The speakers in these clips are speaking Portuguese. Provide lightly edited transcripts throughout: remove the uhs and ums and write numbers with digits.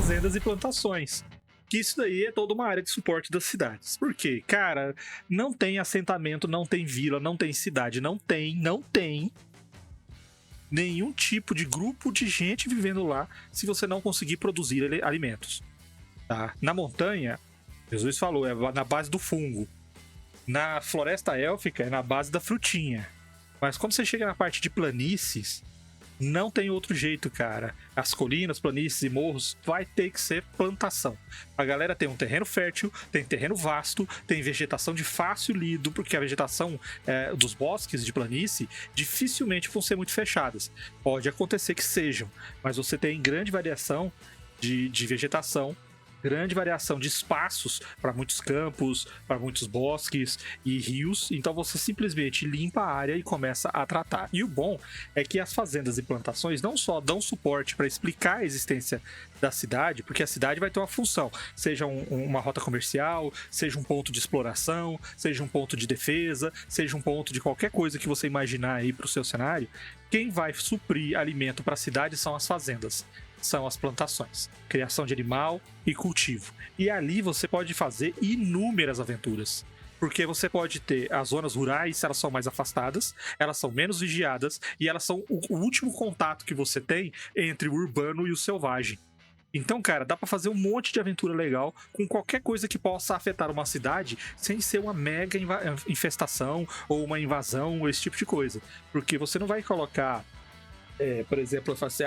fazendas e plantações. Que isso daí é toda uma área de suporte das cidades. Por quê? Cara, não tem assentamento, não tem vila, não tem cidade, não tem nenhum tipo de grupo de gente vivendo lá se você não conseguir produzir alimentos. Tá? Na montanha, Jesus falou, é na base do fungo. Na floresta élfica é na base da frutinha. Mas quando você chega na parte de planícies, não tem outro jeito, cara. As colinas, planícies e morros vai ter que ser plantação. A galera tem um terreno fértil, tem terreno vasto, tem vegetação de fácil lido, porque a vegetação dos bosques de planície dificilmente vão ser muito fechadas. Pode acontecer que sejam, mas você tem grande variação de vegetação, grande variação de espaços para muitos campos, para muitos bosques e rios, então você simplesmente limpa a área e começa a tratar. E o bom é que as fazendas e plantações não só dão suporte para explicar a existência da cidade, porque a cidade vai ter uma função, seja uma rota comercial, seja um ponto de exploração, seja um ponto de defesa, seja um ponto de qualquer coisa que você imaginar aí para o seu cenário. Quem vai suprir alimento para a cidade são as fazendas, são as plantações, criação de animal e cultivo. E ali você pode fazer inúmeras aventuras, porque você pode ter as zonas rurais, elas são mais afastadas, elas são menos vigiadas e elas são o último contato que você tem entre o urbano e o selvagem. Então, cara, dá pra fazer um monte de aventura legal com qualquer coisa que possa afetar uma cidade sem ser uma mega infestação ou uma invasão ou esse tipo de coisa, porque você não vai colocar por exemplo, eu falo assim,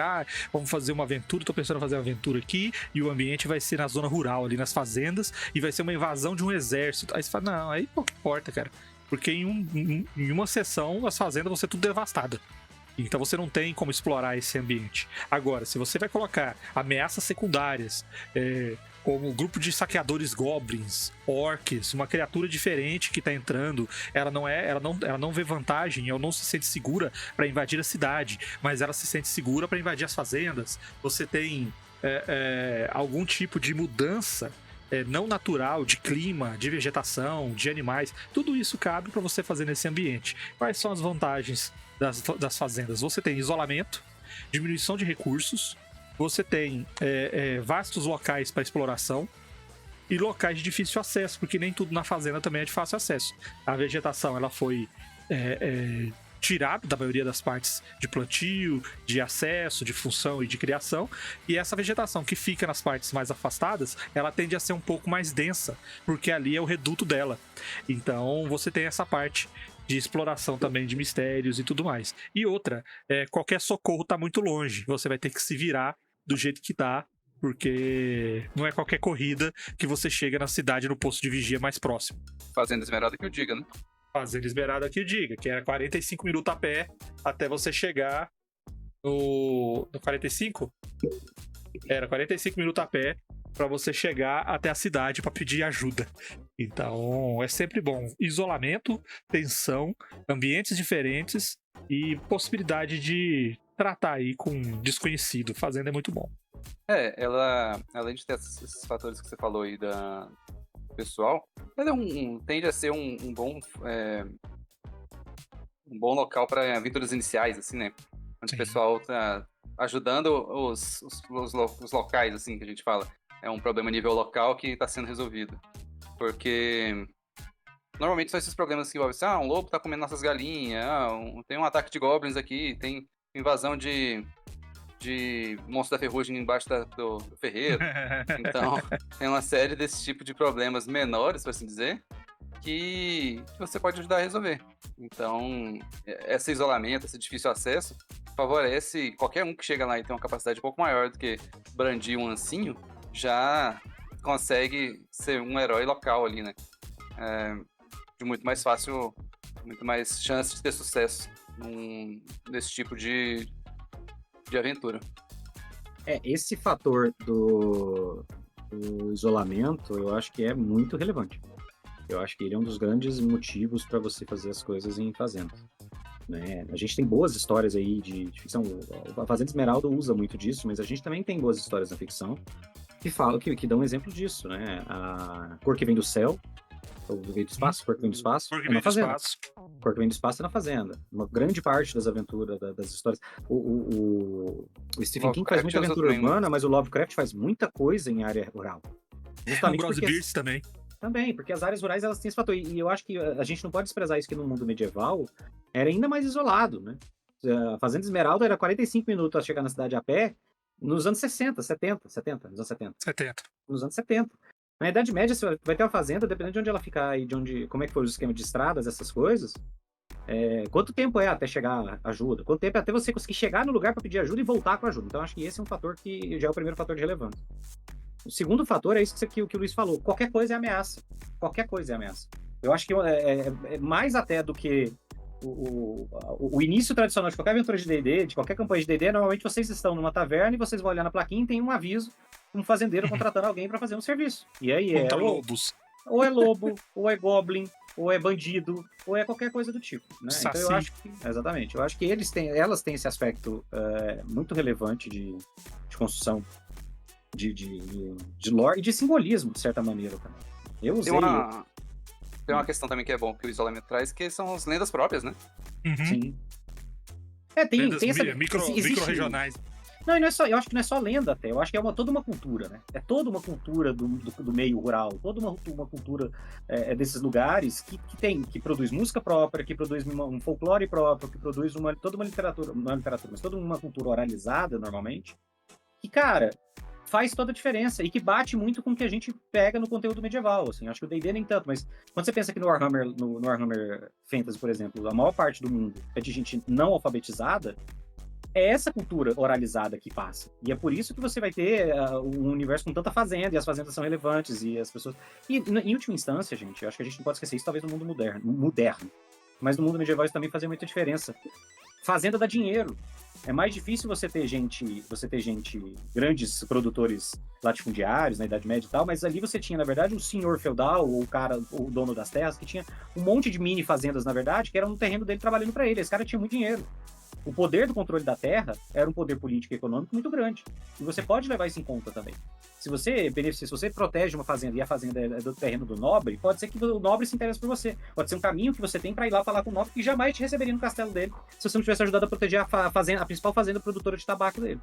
vamos fazer uma aventura, tô pensando em fazer uma aventura aqui, e o ambiente vai ser na zona rural, ali nas fazendas, e vai ser uma invasão de um exército. Aí você fala, não, aí pouco importa, cara. Porque em uma sessão, as fazendas vão ser tudo devastadas. Então você não tem como explorar esse ambiente. Agora, se você vai colocar ameaças secundárias, como um grupo de saqueadores goblins, orcs, uma criatura diferente que tá entrando, ela não vê vantagem, ela não se sente segura para invadir a cidade, mas ela se sente segura para invadir as fazendas. Você tem algum tipo de mudança não natural de clima, de vegetação, de animais, tudo isso cabe para você fazer nesse ambiente. Quais são as vantagens das fazendas? Você tem isolamento, diminuição de recursos, você tem vastos locais para exploração e locais de difícil acesso, porque nem tudo na fazenda também é de fácil acesso. A vegetação ela foi tirada da maioria das partes de plantio, de acesso, de função e de criação, e essa vegetação que fica nas partes mais afastadas, ela tende a ser um pouco mais densa, porque ali é o reduto dela. Então você tem essa parte de exploração também de mistérios e tudo mais. E outra, qualquer socorro tá muito longe, você vai ter que se virar do jeito que tá, porque não é qualquer corrida que você chega na cidade no posto de vigia mais próximo. Fazenda Esmeralda que eu diga, né? Fazenda Esmeralda que eu diga, que era 45 minutos a pé até você chegar no 45? Era 45 minutos a pé para você chegar até a cidade para pedir ajuda. Então, é sempre bom. Isolamento, tensão, ambientes diferentes e possibilidade de tratar aí com desconhecido. Fazenda é muito bom. Ela, além de ter esses fatores que você falou aí da pessoal, ela tende a ser um bom local para aventuras iniciais, assim, né? Onde o pessoal tá ajudando os locais, assim, que a gente fala. É um problema a nível local que está sendo resolvido. Porque normalmente são esses problemas que envolvem assim, um lobo tá comendo nossas galinhas, tem um ataque de goblins aqui, tem invasão de monstro da ferrugem embaixo do ferreiro. Então, tem uma série desse tipo de problemas menores, por assim dizer, que você pode ajudar a resolver. Então, esse isolamento, esse difícil acesso, favorece qualquer um que chega lá e tem uma capacidade um pouco maior do que brandir um ancinho, já consegue ser um herói local ali, né? De muito mais fácil, muito mais chance de ter sucesso nesse tipo de aventura. Esse fator do isolamento, eu acho que é muito relevante. Eu acho que ele é um dos grandes motivos para você fazer as coisas em fazenda. Né? A gente tem boas histórias aí de ficção. A Fazenda Esmeralda usa muito disso, mas a gente também tem boas histórias na ficção que falam, que dão um exemplo disso, né? A Cor que Vem do Céu, O veio do espaço, Porco vem do espaço, Porque é vem na do fazenda. espaço. Porco vem do espaço é na fazenda. Uma grande parte das aventuras, das histórias. O Stephen King faz Lovecraft muita usa aventura também, né? urbana, mas o Lovecraft faz muita coisa em área rural. O Justamente porque... Grosbeard também. Também, porque as áreas rurais elas têm esse fator. E eu acho que a gente não pode desprezar isso, que no mundo medieval era ainda mais isolado, né? A Fazenda Esmeralda era 45 minutos a chegar na cidade a pé nos anos 60, 70, nos anos 70. 70. Nos anos 70. Na Idade Média, você vai ter uma fazenda, dependendo de onde ela ficar e de onde, como é que foi o esquema de estradas, essas coisas. Quanto tempo é até chegar ajuda? Quanto tempo é até você conseguir chegar no lugar para pedir ajuda e voltar com a ajuda? Então, acho que esse é um fator que já é o primeiro fator de relevância. O segundo fator é isso que o Luiz falou. Qualquer coisa é ameaça. Qualquer coisa é ameaça. Eu acho que é mais até do que o início tradicional de qualquer aventura de D&D, de qualquer campanha de D&D, normalmente vocês estão numa taverna e vocês vão olhar na plaquinha e tem um aviso, um fazendeiro contratando alguém para fazer um serviço. E aí Contra lobos. ou é lobo, ou é goblin, ou é bandido, ou é qualquer coisa do tipo, né? Saci. Então eu acho que, exatamente, eu acho que elas têm esse aspecto muito relevante de construção de lore e de simbolismo, de certa maneira também. Eu usei... Tem uma questão também que é bom que o isolamento traz, que são as lendas próprias, né? Uhum. Sim. Tem essa... Micro-regionais. Não, e não é só, eu acho que não é só lenda até, eu acho que é toda uma cultura, né? É toda uma cultura do meio rural, toda uma cultura desses lugares que produz música própria, que produz um folclore próprio, que produz toda uma literatura, não é literatura, mas toda uma cultura oralizada, normalmente, que, cara, faz toda a diferença e que bate muito com o que a gente pega no conteúdo medieval, assim. Acho que o D&D nem tanto, mas quando você pensa que no Warhammer Fantasy, por exemplo, a maior parte do mundo é de gente não alfabetizada, é essa cultura oralizada que passa. E é por isso que você vai ter um universo com tanta fazenda, e as fazendas são relevantes, e as pessoas... E, em última instância, gente, eu acho que a gente não pode esquecer isso, talvez no mundo moderno. Mas no mundo medieval isso também fazia muita diferença. Fazenda dá dinheiro. É mais difícil você ter gente, grandes produtores latifundiários na Idade Média e tal, mas ali você tinha, na verdade, um senhor feudal, ou o dono das terras, que tinha um monte de mini fazendas, na verdade, que eram no terreno dele trabalhando para ele. Esse cara tinha muito dinheiro. O poder do controle da terra era um poder político e econômico muito grande. E você pode levar isso em conta também. Se você protege uma fazenda e a fazenda é do terreno do nobre, pode ser que o nobre se interesse por você. Pode ser um caminho que você tem para ir lá falar com o nobre que jamais te receberia no castelo dele se você não tivesse ajudado a proteger a principal fazenda produtora de tabaco dele.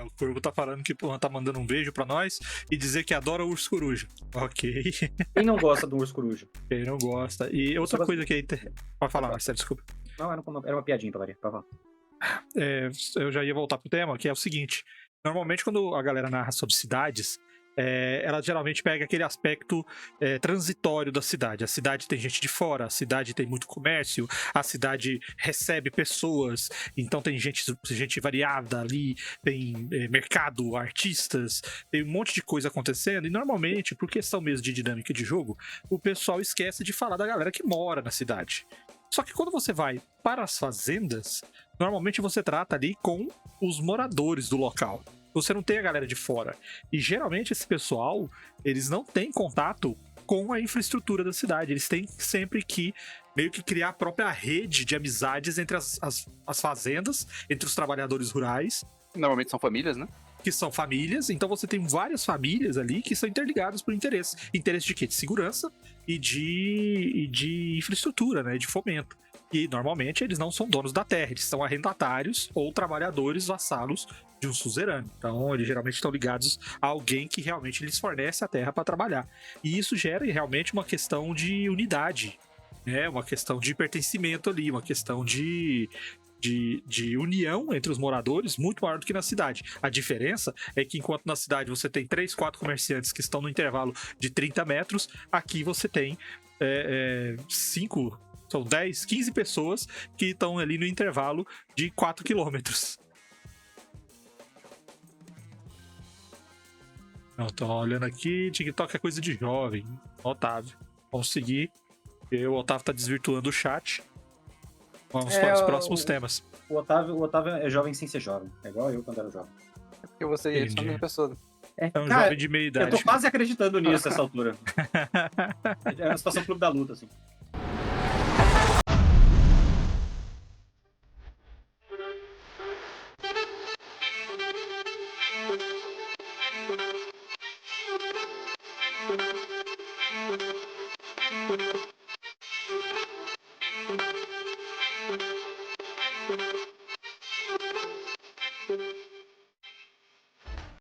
O Corvo tá falando que tá mandando um beijo pra nós e dizer que adora o urso coruja. Ok. Quem não gosta do urso coruja? Quem não gosta. E outra coisa que aí... Pode falar, Marcelo, desculpa. Não, era uma piadinha pra variar. Eu já ia voltar pro tema, que é o seguinte. Normalmente, quando a galera narra sobre cidades, ela geralmente pega aquele aspecto transitório da cidade. A cidade tem gente de fora, a cidade tem muito comércio, a cidade recebe pessoas, então tem gente variada ali, tem mercado, artistas, tem um monte de coisa acontecendo, e normalmente, por questão mesmo de dinâmica de jogo, o pessoal esquece de falar da galera que mora na cidade. Só que quando você vai para as fazendas, normalmente você trata ali com os moradores do local. Você não tem a galera de fora. E geralmente esse pessoal, eles não têm contato com a infraestrutura da cidade. Eles têm sempre que meio que criar a própria rede de amizades entre as fazendas, entre os trabalhadores rurais. Normalmente são famílias, né? Que são famílias, então você tem várias famílias ali que são interligadas por interesse. Interesse de quê? De segurança e de infraestrutura, né? De fomento. E normalmente eles não são donos da terra, eles são arrendatários ou trabalhadores vassalos de um suzerano. Então eles geralmente estão ligados a alguém que realmente lhes fornece a terra para trabalhar. E isso gera realmente uma questão de unidade, né? Uma questão de pertencimento ali, uma questão de união entre os moradores muito maior do que na cidade. A diferença é que enquanto na cidade você tem 3, 4 comerciantes que estão no intervalo de 30 metros, aqui você tem 5, são 10, 15 pessoas que estão ali no intervalo de 4 quilômetros. Não, tô olhando aqui, TikTok é coisa de jovem. Otávio, vamos seguir. O Otávio tá desvirtuando o chat. Vamos para os próximos temas. O Otávio é jovem sem ser jovem. É igual eu quando era jovem. É porque você é a mesma pessoa. É um jovem de meia idade. Eu tô quase acreditando nisso nessa altura. É uma situação clube da luta, assim. Valeu!